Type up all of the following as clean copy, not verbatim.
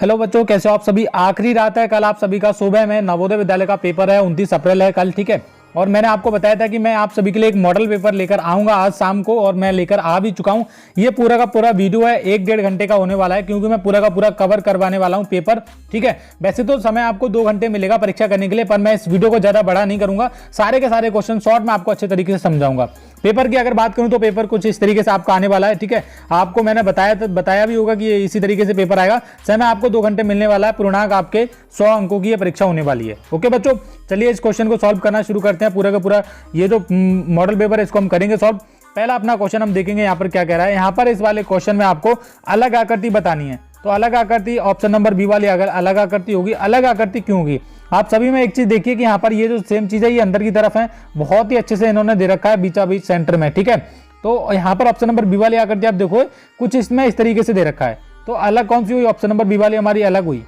Hello बच्चों, कैसे हो आप सभी। आखिरी रात है कल आप सभी का। सुबह में नवोदय विद्यालय का पेपर है, 29 अप्रैल है कल, ठीक है। और मैंने आपको बताया था कि मैं आप सभी के लिए एक मॉडल पेपर लेकर आऊंगा आज शाम को, और मैं लेकर आ भी चुका हूं। ये पूरा का पूरा वीडियो है 1-1.5 घंटे का होने वाला है, क्योंकि मैं पूरा का पूरा कवर करवाने वाला हूं पेपर, ठीक है। वैसे तो समय आपको 2 घंटे मिलेगा परीक्षा करने के लिए, पर मैं इस वीडियो को ज्यादा बड़ा नहीं करूंगा। सारे के सारे क्वेश्चन शॉर्ट में आपको अच्छे तरीके से समझाऊंगा। पेपर की अगर बात करूं तो पेपर कुछ इस तरीके से आपका आने वाला है, ठीक है। आपको मैंने बताया भी होगा कि ये इसी तरीके से पेपर आएगा। समय आपको 2 घंटे मिलने वाला है। पूर्णांक आपके 100 अंकों की ये परीक्षा होने वाली है। ओके बच्चों, चलिए इस क्वेश्चन को सॉल्व करना शुरू करते हैं। पूरा का पूरा ये जो मॉडल पेपर है इसको हम करेंगे सॉल्व। पहला अपना क्वेश्चन हम देखेंगे यहाँ पर क्या कह रहा है। यहाँ पर इस वाले क्वेश्चन में आपको अलग आकृति बतानी है। तो अलग आकृति ऑप्शन नंबर बी वाली अगर अलग आकृति होगी, अलग आकृति क्यों होगी। आप सभी में एक चीज देखिए कि यहाँ पर ये जो सेम चीज है ये अंदर की तरफ है, बहुत ही अच्छे से इन्होंने दे रखा है बीचा बीच सेंटर में, ठीक है। तो यहाँ पर ऑप्शन नंबर बी वाली आकृति आप देखो कुछ इसमें इस तरीके से दे रखा है। तो अलग कौन सी हुई, ऑप्शन नंबर बी वाली हमारी अलग हुई।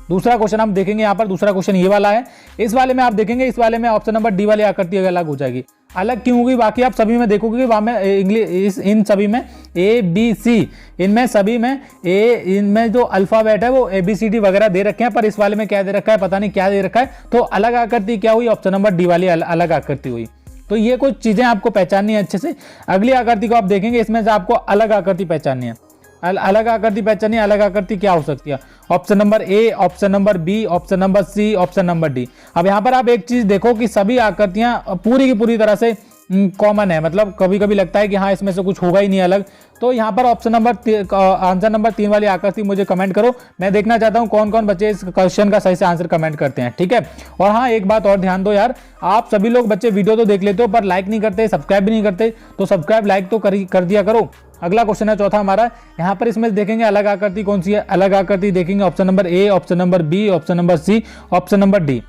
दूसरा क्वेश्चन हम देखेंगे यहाँ पर, दूसरा क्वेश्चन ये वाला है। इस वाले में आप देखेंगे, इस वाले में ऑप्शन नंबर डी वाली आकृति अलग हो जाएगी। अलग क्यों होगी, बाकी आप सभी में देखोगे कि वहां में इंग्लिश इन सभी में ए बी सी, इनमें सभी में इनमें जो अल्फाबेट है वो ABCD वगैरह दे रखे हैं, पर इस वाले में क्या दे रखा है पता नहीं क्या दे रखा है। तो अलग आकृति क्या हुई, ऑप्शन नंबर डी वाली अलग आकृति हुई। तो ये कुछ चीजें आपको पहचाननी है अच्छे से। अगली आकृति को आप देखेंगे, इसमें से आपको अलग आकृति पहचाननी है। अलग आकृति पहचानिए, अलग आकृति क्या हो सकती है। Option number A, option number B, option number C, option number D. अब यहाँ पर आप एक चीज देखो कि सभी आकृतियां पूरी की पूरी तरह से कॉमन है, मतलब कभी कभी लगता है कि हाँ इसमें से कुछ होगा ही नहीं अलग। तो यहाँ पर ऑप्शन नंबर आंसर नंबर 3 वाली आकृति मुझे कमेंट करो। मैं देखना चाहता हूँ कौन कौन बच्चे इस क्वेश्चन का सही से आंसर कमेंट करते हैं, ठीक है। और हाँ एक बात और ध्यान दो यार, आप सभी लोग बच्चे वीडियो तो देख लेते हो पर लाइक नहीं करते, सब्सक्राइब भी नहीं करते। तो सब्सक्राइब लाइक तो कर दिया करो। अगला क्वेश्चन है चौथा हमारा। यहाँ पर इसमें देखेंगे अलग आकृति कौन सी है। अलग आकृति देखेंगे option number A, option number B, option number C, option number D.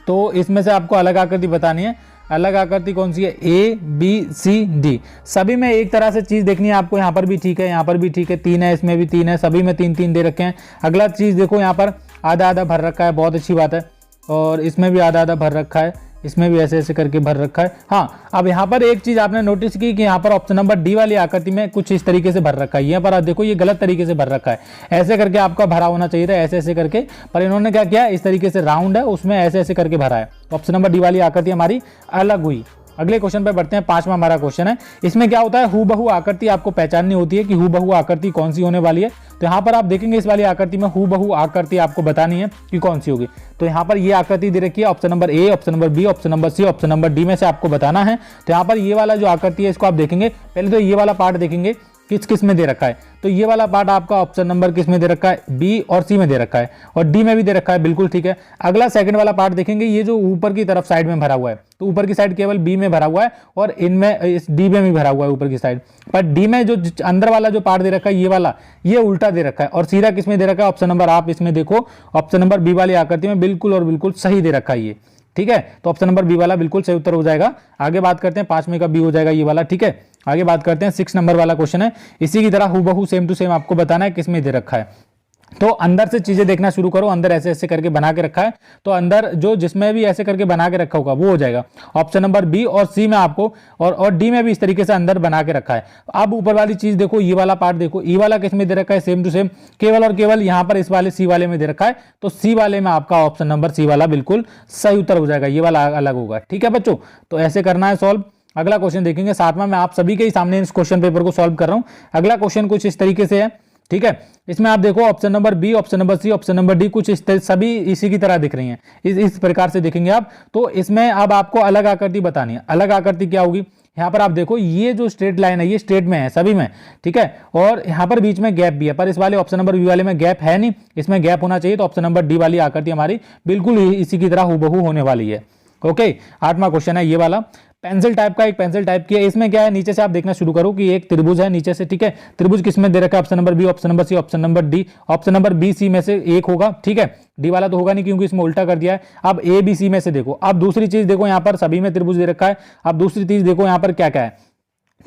तो इसमें से आपको अलग आकृति बतानी है। अलग आकृति कौन सी है, ए बी सी डी। सभी में एक तरह से चीज देखनी है आपको। यहाँ पर भी ठीक है, यहाँ पर भी ठीक है, 3 है, इसमें भी 3 है, सभी में 3-3 दे रखे हैं। अगला चीज देखो यहाँ पर आधा आधा भर रखा है, बहुत अच्छी बात है। और इसमें भी आधा आधा भर रखा है, इसमें भी ऐसे ऐसे करके भर रखा है। हाँ अब यहाँ पर एक चीज आपने नोटिस की कि यहाँ पर ऑप्शन नंबर डी वाली आकृति में कुछ इस तरीके से भर रखा है। यहाँ पर आप देखो ये गलत तरीके से भर रखा है, ऐसे करके आपका भरा होना चाहिए था, ऐसे ऐसे करके। पर इन्होंने क्या किया, इस तरीके से राउंड है उसमें ऐसे ऐसे करके भरा है। ऑप्शन नंबर डी वाली आकृति हमारी अलग हुई। अगले क्वेश्चन पे बढ़ते हैं, 5वां हमारा क्वेश्चन है। इसमें क्या होता है, हूबहू आकृति आपको पहचाननी होती है कि हूबहू आकृति कौन सी होने वाली है। तो यहाँ पर आप देखेंगे इस वाली आकृति में हूबहू आकृति आपको बतानी है कि कौन सी होगी। तो यहाँ पर ये आकृति दे रखी है, option number A, option number B, option number C, option number D में से आपको बताना है। तो यहाँ पर ये वाला जो आकृति है इसको आप देखेंगे, पहले तो ये वाला पार्ट देखेंगे किस किस में दे रखा है। तो ये वाला पार्ट आपका ऑप्शन नंबर किस में दे रखा है, बी और सी में दे रखा है, और डी में भी दे रखा है, बिल्कुल ठीक है। अगला सेकंड वाला पार्ट देखेंगे, ये जो ऊपर की तरफ साइड में भरा हुआ है, तो ऊपर की साइड केवल बी में भरा हुआ है और इनमें इस डी में भी भरा हुआ है ऊपर की साइड। पर डी में जो अंदर वाला जो पार्ट दे रखा है ये वाला, ये उल्टा दे रखा है और सीधा किस में दे रखा है, ऑप्शन नंबर आप इसमें देखो, ऑप्शन नंबर बी वाली आकृति में बिल्कुल और बिल्कुल सही दे रखा है ये, ठीक है। तो ऑप्शन नंबर बी वाला बिल्कुल सही उत्तर हो जाएगा। आगे बात करते हैं, 5वें का बी हो जाएगा ये वाला, ठीक है। आगे बात करते हैं, 6 नंबर वाला क्वेश्चन है। इसी की तरह हूबहू सेम टू सेम आपको बताना है किसमें दे रखा है। तो अंदर से चीजें देखना शुरू करो, अंदर ऐसे ऐसे करके बना के रखा है, तो अंदर जो जिसमें भी ऐसे करके बना के रखा होगा वो हो जाएगा। ऑप्शन नंबर बी और सी में आपको और डी में भी इस तरीके से अंदर बना के रखा है। अब ऊपर वाली चीज देखो, ये वाला पार्ट देखो, ये वाला किसमें दे रखा है, सेम टू सेम, केवल और केवल यहाँ पर इस वाले सी वाले में दे रखा है। तो सी वाले में आपका ऑप्शन नंबर सी वाला बिल्कुल सही उत्तर हो जाएगा, ये वाला अलग होगा, ठीक है बच्चों। तो ऐसे करना है सॉल्व। अगला क्वेश्चन देखेंगे, 7वां मैं आप सभी के ही सामने इस क्वेश्चन पेपर को सॉल्व कर रहा हूं। अगला क्वेश्चन कुछ इस तरीके से है, ठीक है। इसमें आप देखो option number B, option number C, option number D कुछ सभी इसी की तरह दिख रही हैं, इस प्रकार से देखेंगे आप। तो इसमें अब आपको अलग आकृति बतानी है। अलग आकृति क्या होगी, यहाँ पर आप देखो ये जो स्ट्रेट लाइन है ये स्ट्रेट में है सभी में, ठीक है। और यहाँ पर बीच में गैप भी है, पर इस वाले ऑप्शन नंबर बी वाले में गैप है नहीं, इसमें गैप होना चाहिए। तो ऑप्शन नंबर डी वाली आकृति हमारी बिल्कुल इसी की तरह हूबहू होने वाली है। ओके, 8वां क्वेश्चन है ये वाला। पेंसिल टाइप का, एक पेंसिल टाइप की है। इसमें क्या है, नीचे से आप देखना शुरू करो कि एक त्रिभुज है नीचे से, ठीक है। त्रिभुज किसमें दे रखा है, option number B, option number C, option number D. Option number B C में से एक होगा, ठीक है। डी वाला तो होगा नहीं क्योंकि इसमें उल्टा कर दिया है। अब ए बी सी में से देखो। अब दूसरी चीज देखो, यहाँ पर सभी में त्रिभुज दे रखा है। अब दूसरी चीज देखो यहाँ पर क्या क्या है,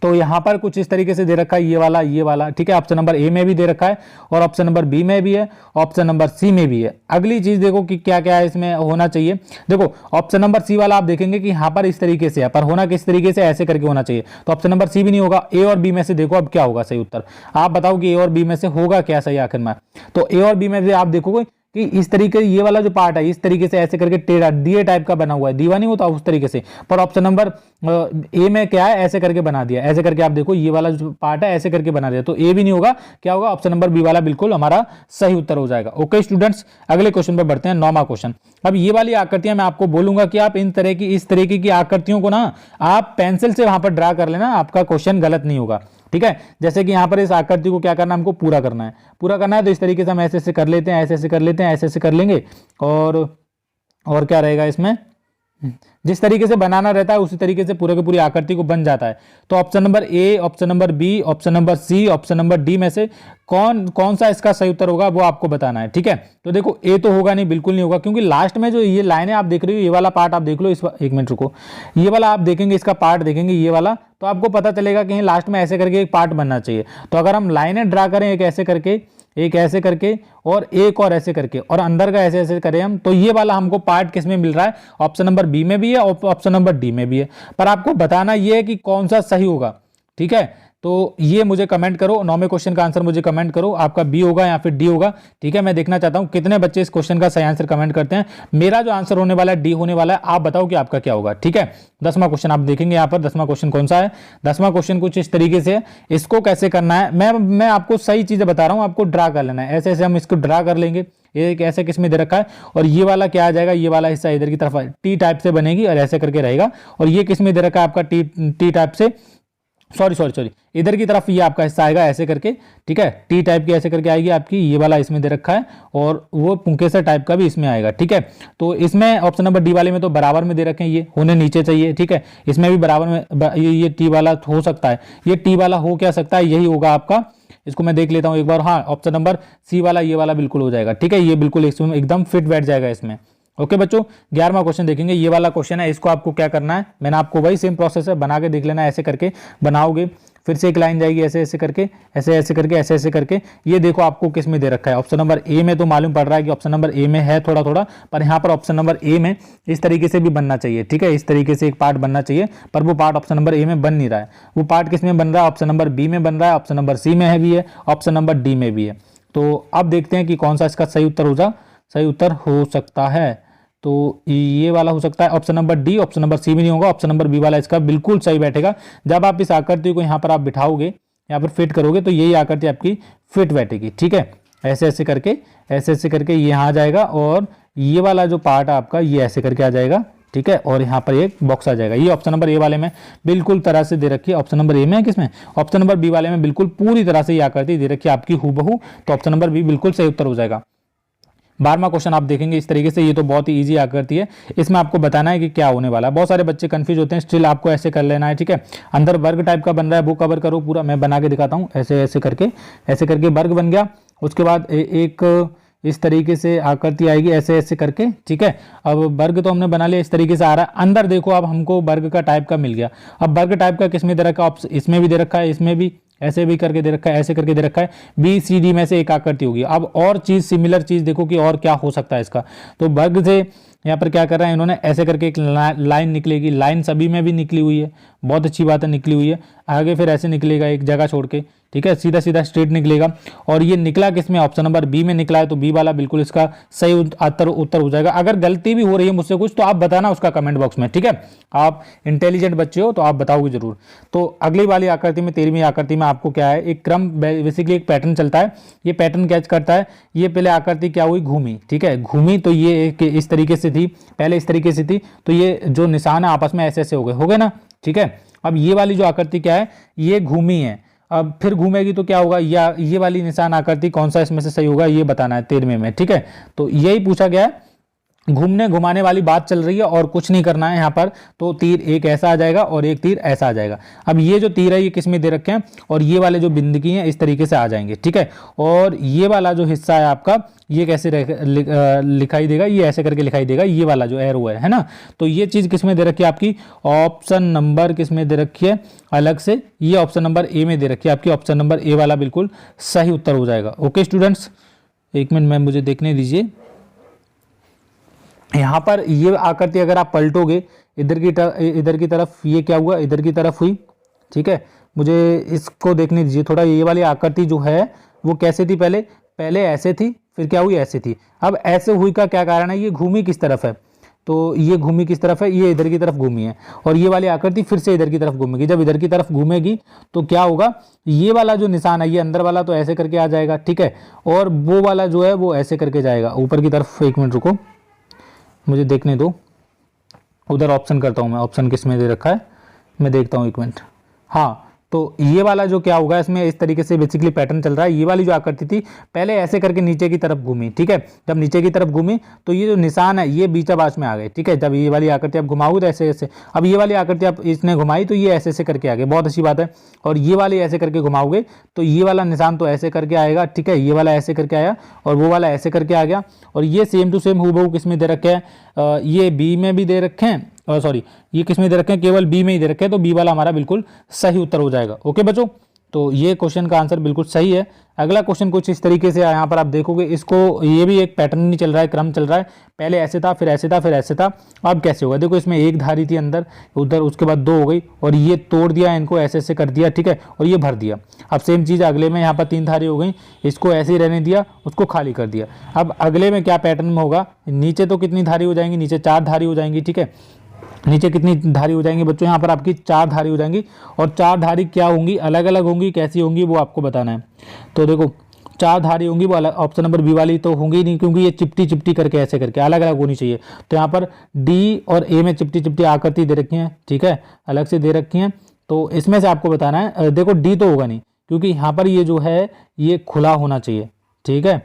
तो यहाँ पर कुछ इस तरीके से दे रखा है ये वाला ठीक है। ऑप्शन नंबर ए में भी दे रखा है और ऑप्शन नंबर बी में भी है, ऑप्शन नंबर सी में भी है। अगली चीज देखो कि क्या क्या है इसमें होना चाहिए। देखो ऑप्शन नंबर सी वाला आप देखेंगे कि यहाँ पर इस तरीके से है, पर होना किस तरीके से, ऐसे करके होना चाहिए। तो ऑप्शन नंबर सी भी नहीं होगा। ए और बी में से देखो अब क्या होगा सही उत्तर, आप बताओ कि ए और बी में से होगा क्या सही आखिर में। तो ए और बी में से आप देखोगे कि इस तरीके ये वाला जो पार्ट है इस तरीके से ऐसे करके टेढ़ा दिए टाइप का बना हुआ है, दीवा नहीं होता उस तरीके से। पर ऑप्शन नंबर ए में क्या है, ऐसे करके बना दिया, ऐसे करके आप देखो ये वाला जो पार्ट है ऐसे करके बना दिया। तो ए भी नहीं होगा, क्या होगा, ऑप्शन नंबर बी वाला बिल्कुल हमारा सही उत्तर हो जाएगा। ओके स्टूडेंट्स, अगले क्वेश्चन पे बढ़ते हैं, 9वां क्वेश्चन। अब ये वाली आकृतियां मैं आपको बोलूंगा कि आप इस तरीके की आकृतियों को ना आप पेंसिल से वहां पर ड्रा कर लेना, आपका क्वेश्चन गलत नहीं होगा। ठीक है, जैसे कि यहाँ पर इस आकृति को क्या करना है, हमको पूरा करना है। तो इस तरीके से हम ऐसे ऐसे कर लेते हैं, ऐसे ऐसे कर लेते हैं, ऐसे ऐसे कर लेंगे। और क्या रहेगा इसमें, जिस तरीके से बनाना रहता है उसी तरीके से पूरे की पूरी आकृति को बन जाता है। तो option number A, option number B, option number C, option number D में से कौन सा इसका सही उत्तर होगा वो आपको बताना है। ठीक है, तो देखो ए तो होगा नहीं, बिल्कुल नहीं होगा, क्योंकि लास्ट में जो ये लाइनें आप देख रहे हो, ये वाला पार्ट आप देख लो, एक मिनट रुको, ये वाला आप देखेंगे, इसका पार्ट देखेंगे ये वाला, तो आपको पता चलेगा कि लास्ट में ऐसे करके एक पार्ट बनना चाहिए। तो अगर हम लाइनें ड्रा करें एक ऐसे करके, एक ऐसे करके और एक और ऐसे करके और अंदर का ऐसे ऐसे करें हम, तो ये वाला हमको पार्ट किस में मिल रहा है, ऑप्शन नंबर बी में भी है और ऑप्शन नंबर डी में भी है। पर आपको बताना ये है कि कौन सा सही होगा। ठीक है, तो ये मुझे कमेंट करो, 9वें क्वेश्चन का आंसर मुझे कमेंट करो, आपका बी होगा या फिर डी होगा। ठीक है, मैं देखना चाहता हूं कितने बच्चे इस क्वेश्चन का सही आंसर कमेंट करते हैं। मेरा जो आंसर होने वाला है डी होने वाला है, आप बताओ कि आपका क्या होगा। ठीक है, 10वां क्वेश्चन आप देखेंगे यहाँ पर। 10वां क्वेश्चन कौन सा है, 10वां क्वेश्चन कुछ इस तरीके से है। इसको कैसे करना है, मैं आपको सही चीजें बता रहा हूँ, आपको ड्रा कर लेना है। ऐसे ऐसे हम इसको ड्रा कर लेंगे, एक ऐसे किसमें दे रखा है, और ये वाला क्या आ जाएगा, ये वाला हिस्सा इधर की तरफ टी टाइप से बनेगी और ऐसे करके रहेगा। और ये किसमें दे रखा है आपका टी टाइप से, सॉरी इधर की तरफ ये आपका हिस्सा आएगा ऐसे करके। ठीक है, टी टाइप की ऐसे करके आएगी आपकी, ये वाला इसमें दे रखा है और वो पुंकेसर टाइप का भी इसमें आएगा। ठीक है, तो इसमें ऑप्शन नंबर डी वाले में तो बराबर में दे रखे हैं, ये होने नीचे चाहिए। ठीक है, इसमें भी बराबर में ये टी वाला हो सकता है, ये टी वाला हो क्या सकता है, यही होगा आपका। इसको मैं देख लेता हूं एक बार, हाँ ऑप्शन नंबर सी वाला, ये वाला बिल्कुल हो जाएगा। ठीक है, ये बिल्कुल एकदम फिट बैठ जाएगा इसमें। ओके बच्चों, 11वां क्वेश्चन देखेंगे, ये वाला क्वेश्चन है। इसको आपको क्या करना है, मैंने आपको वही सेम प्रोसेस है, बना के देख लेना, ऐसे करके बनाओगे, फिर से एक लाइन जाएगी ऐसे ऐसे करके, ऐसे ऐसे करके, ऐसे ऐसे करके। ये देखो आपको किस में दे रखा है, ऑप्शन नंबर ए में तो मालूम पड़ रहा है कि ऑप्शन नंबर ए में है थोड़ा थोड़ा, पर यहाँ पर ऑप्शन नंबर ए में इस तरीके से भी बनना चाहिए। ठीक है, इस तरीके से एक पार्ट बनना चाहिए, पर वो पार्ट ऑप्शन नंबर ए में बन नहीं रहा है। वो पार्ट किस में बन रहा है, ऑप्शन नंबर बी में बन रहा है, ऑप्शन नंबर सी में है भी है, ऑप्शन नंबर डी में भी है। तो अब देखते हैं कि कौन सा इसका सही उत्तर हो सकता है। तो ये वाला हो सकता है option number D, option number C भी नहीं होगा, ऑप्शन नंबर बी वाला इसका बिल्कुल सही बैठेगा। जब आप इस आकृति को यहाँ पर आप बिठाओगे, यहाँ पर फिट करोगे, तो यही आकृति आपकी फिट बैठेगी। ठीक है, ऐसे ऐसे करके ये यहाँ आ जाएगा और ये वाला जो पार्ट है आपका ये ऐसे करके आ जाएगा। ठीक है, और यहाँ पर एक बॉक्स आ जाएगा। ये ऑप्शन नंबर ए वाले में बिल्कुल तरह से दे रखी है, ऑप्शन नंबर ए में है किसमें, ऑप्शन नंबर बी वाले में बिल्कुल पूरी तरह से ये आकृति दे रखी है आपकी हूबहू। तो ऑप्शन नंबर बी बिल्कुल सही उत्तर हो जाएगा। 12वां क्वेश्चन आप देखेंगे इस तरीके से, ये तो बहुत ही इजी आकृति है, इसमें आपको बताना है कि क्या होने वाला है। बहुत सारे बच्चे कंफ्यूज होते हैं, स्टिल आपको ऐसे कर लेना है। ठीक है, अंदर वर्ग टाइप का बन रहा है, वो कवर करो पूरा, मैं बना के दिखाता हूँ। ऐसे ऐसे करके वर्ग बन गया। उसके बाद एक इस तरीके से आकृति आएगी ऐसे ऐसे करके। ठीक है, अब वर्ग तो हमने बना लिया, इस तरीके से आ रहा है। अंदर देखो अब हमको वर्ग का टाइप का मिल गया। अब वर्ग टाइप का किसमें दे रखा है, इसमें भी दे रखा है, इसमें भी ऐसे भी करके दे रखा है, ऐसे करके दे रखा है। बी सी डी में से एक आकृति होगी। अब और चीज सिमिलर चीज देखो कि और क्या हो सकता है इसका। तो वर्ग से यहाँ पर क्या कर रहा है इन्होंने, ऐसे करके एक लाइन निकलेगी, लाइन सभी में भी निकली हुई है, बहुत अच्छी बात है निकली हुई है। आगे फिर ऐसे निकलेगा एक जगह छोड़ के। ठीक है, सीधा सीधा स्ट्रेट निकलेगा और ये निकला किसमें, ऑप्शन नंबर बी में निकला है। तो बी वाला बिल्कुल इसका सही उत्तर हो जाएगा। अगर गलती भी हो रही है मुझसे कुछ तो आप बताना उसका कमेंट बॉक्स में। ठीक है, आप इंटेलिजेंट बच्चे हो तो आप बताओगे जरूर। तो अगली वाली आकृति में, 13वीं आकृति में आपको क्या है, एक क्रम, बेसिकली एक पैटर्न चलता है। ये पैटर्न कैच करता है। ये पहले आकृति क्या हुई, घूमी। ठीक है, घूमी तो ये इस तरीके से थी, पहले इस तरीके से थी, तो ये जो निशान है आपस में ऐसे ऐसे हो गए ना। ठीक है, अब ये वाली जो आकृति क्या है, ये घूमी है। अब फिर घूमेगी तो क्या होगा, या ये वाली निशान आकृति कौन सा इसमें से सही होगा, ये बताना है 13वें में। ठीक है, तो यही पूछा गया है। घूमने घुमाने वाली बात चल रही है और कुछ नहीं करना है यहाँ पर, तो तीर एक ऐसा आ जाएगा और एक तीर ऐसा आ जाएगा। अब ये जो तीर है ये किस में दे रखे हैं, और ये वाले जो बिंदगी हैं इस तरीके से आ जाएंगे, ठीक है। और ये वाला जो हिस्सा है आपका ये कैसे लिखाई देगा, ये ऐसे करके लिखाई देगा, ये वाला जो एरो है ना। तो ये चीज़ किस में दे रखी है आपकी, ऑप्शन नंबर किस में दे रखी है अलग से, ये ऑप्शन नंबर ए में दे रखी है आपकी। ऑप्शन नंबर ए वाला बिल्कुल सही उत्तर हो जाएगा। ओके स्टूडेंट्स, एक मिनट में मुझे देखने दीजिए। यहाँ पर ये आकृति अगर आप पलटोगे इधर की तरफ ये क्या हुआ, इधर की तरफ हुई, ठीक है। मुझे इसको देखने दीजिए थोड़ा। ये वाली आकृति जो है वो कैसे थी, पहले ऐसे थी, फिर क्या हुई, ऐसे थी। अब ऐसे हुई का क्या कारण है, ये घूमी किस तरफ है, तो ये घूमी किस तरफ है, ये इधर की तरफ घूमी है। और ये वाली आकृति फिर से इधर की तरफ घूमेगी। जब इधर की तरफ घूमेगी तो क्या होगा, ये वाला जो निशान है ये अंदर वाला तो ऐसे करके आ जाएगा, ठीक है। और वो वाला जो है वो ऐसे करके जाएगा ऊपर की तरफ। एक मिनट रुको, मुझे देखने दो, उधर ऑप्शन करता हूँ मैं, ऑप्शन किस में दे रखा है मैं देखता हूँ, एक मिनट। हाँ, तो ये वाला जो क्या होगा, इसमें इस तरीके से बेसिकली पैटर्न चल रहा है। ये वाली जो आकृति थी पहले ऐसे करके नीचे की तरफ घूमी, ठीक है। जब नीचे की तरफ घूमी तो ये जो निशान है ये बीचाबाच में आ गए, ठीक है। जब ये वाली आकृति आप घुमाओगे तो ऐसे ऐसे, अब ये वाली आकृति आप इसने घुमाई तो ये ऐसे ऐसे करके आ गए, बहुत अच्छी बात है। और ये वाली ऐसे करके घुमाओगे तो ये वाला निशान तो ऐसे करके आएगा, ठीक है। ये वाला ऐसे करके आया और वो वाला ऐसे करके आ गया। और ये सेम टू सेम हूबहू किस में दे रखे हैं, ये बी में भी दे रखे हैं, सॉरी ये किस में दे रखे हैं, केवल बी में ही दे रखे हैं। तो बी वाला हमारा बिल्कुल सही उत्तर हो जाएगा। ओके बच्चों, तो ये क्वेश्चन का आंसर बिल्कुल सही है। अगला क्वेश्चन कुछ इस तरीके से यहाँ पर आप देखोगे, इसको ये भी एक पैटर्न नहीं चल रहा है, क्रम चल रहा है। पहले ऐसे था, फिर ऐसे था, फिर ऐसे था। अब कैसे होगा, देखो इसमें एक धारी थी अंदर उधर, उसके बाद दो हो गई और ये तोड़ दिया, इनको ऐसे ऐसे कर दिया, ठीक है। और ये भर दिया। अब सेम चीज़ अगले में, यहाँ पर तीन धारी हो गई, इसको ऐसे ही रहने दिया, उसको खाली कर दिया। अब अगले में क्या पैटर्न में होगा, नीचे तो कितनी धारी हो जाएंगी, नीचे चार धारी हो जाएंगी, ठीक है। नीचे कितनी धारी हो जाएंगी बच्चों, यहाँ पर आपकी चार धारी हो जाएंगी। और चार धारी क्या होंगी, अलग अलग होंगी, कैसी होंगी वो आपको बताना है। तो देखो चार धारी होंगी वो अलग, ऑप्शन नंबर बी वाली तो होंगी नहीं, क्योंकि ये चिपटी चिपटी करके ऐसे करके अलग अलग होनी चाहिए। तो यहाँ पर डी और ए में चिपटी चिपटी आकृति दे रखी है, ठीक है, अलग से दे रखी हैं। तो इसमें से आपको बताना है, देखो डी तो होगा नहीं, क्योंकि यहाँ पर ये जो है ये खुला होना चाहिए, ठीक है।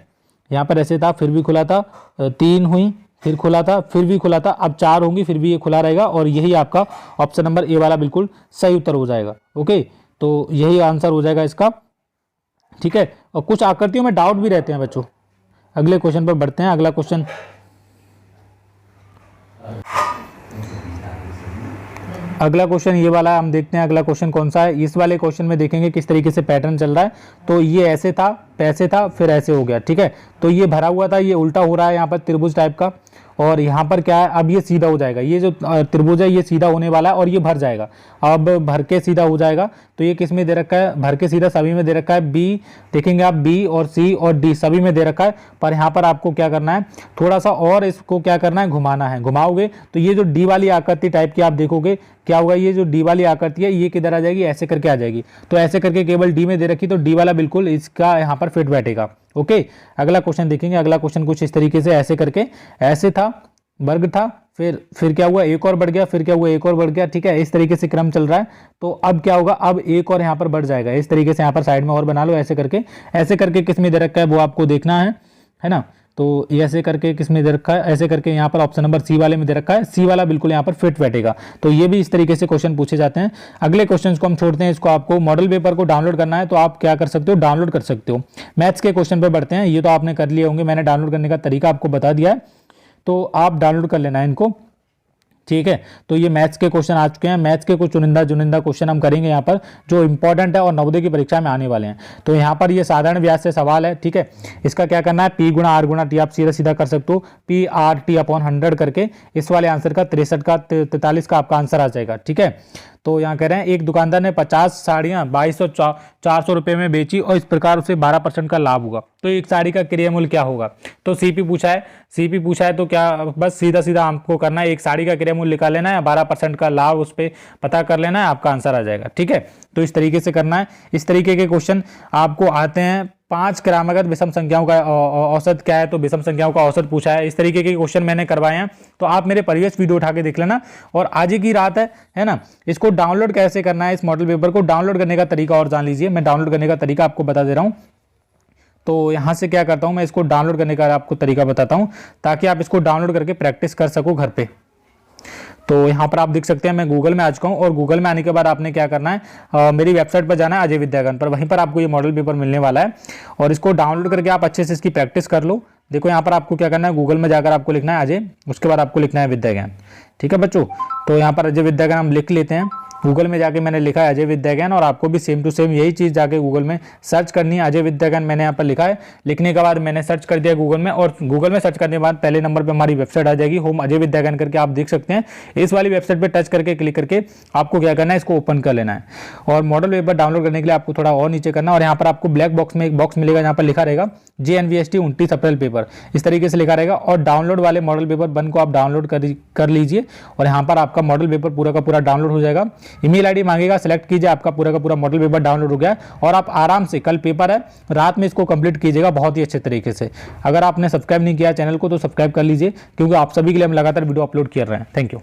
यहाँ पर ऐसे था, फिर भी खुला था, तीन हुई, फिर खुला था, फिर भी खुला था, अब चार होंगी, फिर भी ये खुला रहेगा। और यही आपका ऑप्शन नंबर ए वाला बिल्कुल सही उत्तर हो जाएगा। ओके, तो यही आंसर हो जाएगा इसका, ठीक है। और कुछ आकृतियों में डाउट भी रहते हैं बच्चों। अगले क्वेश्चन पर बढ़ते हैं। अगला क्वेश्चन, अगला क्वेश्चन ये वाला हम देखते हैं। अगला क्वेश्चन कौन सा है, इस वाले क्वेश्चन में देखेंगे किस तरीके से पैटर्न चल रहा है। तो ये ऐसे था, ऐसे था, फिर ऐसे हो गया, ठीक है। तो ये भरा हुआ था, ये उल्टा हो रहा है यहाँ पर त्रिभुज टाइप का। और यहाँ पर क्या है, अब ये सीधा हो जाएगा, ये जो त्रिभुज है ये सीधा होने वाला है और ये भर जाएगा। अब भर के सीधा हो जाएगा। तो ये किस में दे रखा है, भर के सीधा सभी में दे रखा है। बी देखेंगे आप, बी और सी और डी सभी में दे रखा है। पर यहाँ पर आपको क्या करना है, थोड़ा सा और इसको क्या करना है, घुमाना है। घुमाओगे तो ये जो डी वाली आकृति टाइप की आप देखोगे क्या होगा, ये जो डी वाली आकृति है ये किधर आ जाएगी, ऐसे करके आ जाएगी। तो ऐसे करके केवल डी में दे रखी, तो डी वाला बिल्कुल इसका यहाँ पर फिट बैठेगा। ओके, अगला क्वेश्चन देखेंगे। अगला क्वेश्चन कुछ इस तरीके से, ऐसे करके, ऐसे था, वर्ग था, फिर क्या हुआ, एक और बढ़ गया, फिर क्या हुआ, एक और बढ़ गया, ठीक है। इस तरीके से क्रम चल रहा है। तो अब क्या होगा, अब एक और यहाँ पर बढ़ जाएगा। इस तरीके से यहाँ पर साइड में और बना लो, ऐसे करके किस में दे रखा है वो आपको देखना है ना। तो ये ऐसे करके किस में दे रखा है, ऐसे करके यहाँ पर ऑप्शन नंबर सी वाले में दे रखा है। सी वाला बिल्कुल यहाँ पर फिट बैठेगा। तो ये भी इस तरीके से क्वेश्चन पूछे जाते हैं। अगले क्वेश्चन को हम छोड़ते हैं। इसको आपको मॉडल पेपर को डाउनलोड करना है तो आप क्या कर सकते हो, डाउनलोड कर सकते हो। मैथ्स के क्वेश्चन पर बढ़ते हैं। ये तो आपने कर लिए होंगे, मैंने डाउनलोड करने का तरीका आपको बता दिया है, तो आप डाउनलोड कर लेना है इनको, ठीक है। तो ये मैथ्स के क्वेश्चन आ चुके हैं। मैथ्स के कुछ चुनिंदा क्वेश्चन हम करेंगे यहाँ पर जो इंपॉर्टेंट है और नवोदय की परीक्षा में आने वाले हैं। तो यहाँ पर ये साधारण व्यास से सवाल है, ठीक है। इसका क्या करना है, पी गुणा आर गुणा टी आप सीधा सीधा कर सकते हो, पी आर टी अपॉन 100 करके इस वाले आंसर का 63 का 43 का आपका आंसर आ जाएगा, ठीक है। तो यहाँ कह रहे हैं एक दुकानदार ने 50 साड़ियाँ 2200-400 रुपये में बेची और इस प्रकार उसे 12% का लाभ हुआ। तो एक साड़ी का क्रय मूल्य क्या होगा। तो सीपी पूछा है तो क्या बस सीधा सीधा आपको करना है, एक साड़ी का क्रय मूल्य निकाल लेना है, 12% का लाभ उस पर पता कर लेना है, आपका आंसर आ जाएगा, ठीक है। तो इस तरीके से करना है। इस तरीके के क्वेश्चन आपको आते हैं। 5 क्रमागत विषम संख्याओं का औसत क्या है, तो विषम संख्याओं का औसत पूछा है। इस तरीके के क्वेश्चन मैंने करवाए हैं, तो आप मेरे प्रीवियस वीडियो उठा के देख लेना। और आज ही की रात है ना, इसको डाउनलोड कैसे करना है, इस मॉडल पेपर को डाउनलोड करने का तरीका और जान लीजिए। मैं डाउनलोड करने का तरीका आपको बता दे रहा हूँ। तो यहाँ से क्या करता हूँ, मैं इसको डाउनलोड करने का आपको तरीका बताता हूँ ताकि आप इसको डाउनलोड करके प्रैक्टिस कर सको घर पे। तो यहाँ पर आप देख सकते हैं मैं गूगल में आ चुका हूँ, और गूगल में आने के बाद आपने क्या करना है, मेरी वेबसाइट पर जाना है अजय विद्यागन पर, वहीं पर आपको ये मॉडल पेपर मिलने वाला है और इसको डाउनलोड करके आप अच्छे से इसकी प्रैक्टिस कर लो। देखो यहाँ पर आपको क्या करना है, गूगल में जाकर आपको लिखना है अजय, उसके बाद आपको लिखना है विद्यागन। ठीक है बच्चों, तो यहाँ पर अजय विद्यागन हम लिख लेते हैं। गूगल में जाके मैंने लिखा है अजय विद्यागन, और आपको भी सेम टू सेम यही चीज़ जाके गूगल में सर्च करनी है। अजय विद्यागन मैंने यहाँ पर लिखा है, लिखने के बाद मैंने सर्च कर दिया गूगल में, और गूगल में सर्च करने के बाद पहले नंबर पे हमारी वेबसाइट आ जाएगी, होम अजय विद्यागन करके आप देख सकते हैं। इस वाली वेबसाइट पे टच करके क्लिक करके आपको क्या करना है, इसको ओपन कर लेना है, और मॉडल पेपर डाउनलोड करने के लिए आपको थोड़ा और नीचे करना है, और यहाँ पर आपको ब्लैक बॉक्स में एक बॉक्स मिलेगा, यहाँ पर लिखा रहेगा JNVST 29 अप्रैल पेपर, इस तरीके से लिखा रहेगा। और डाउनलोड वाले मॉडल पेपर 1 को आप डाउनलोड कर लीजिए, और यहाँ पर आपका मॉडल पेपर पूरा का पूरा डाउनलोड हो जाएगा। ईमेल आईडी मांगेगा, सेलेक्ट कीजिए, आपका पूरा का पूरा मॉडल पेपर डाउनलोड हो गया, और आप आराम से, कल पेपर है, रात में इसको कंप्लीट कीजिएगा बहुत ही अच्छे तरीके से। अगर आपने सब्सक्राइब नहीं किया चैनल को तो सब्सक्राइब कर लीजिए, क्योंकि आप सभी के लिए हम लगातार वीडियो अपलोड कर रहे हैं। Thank you.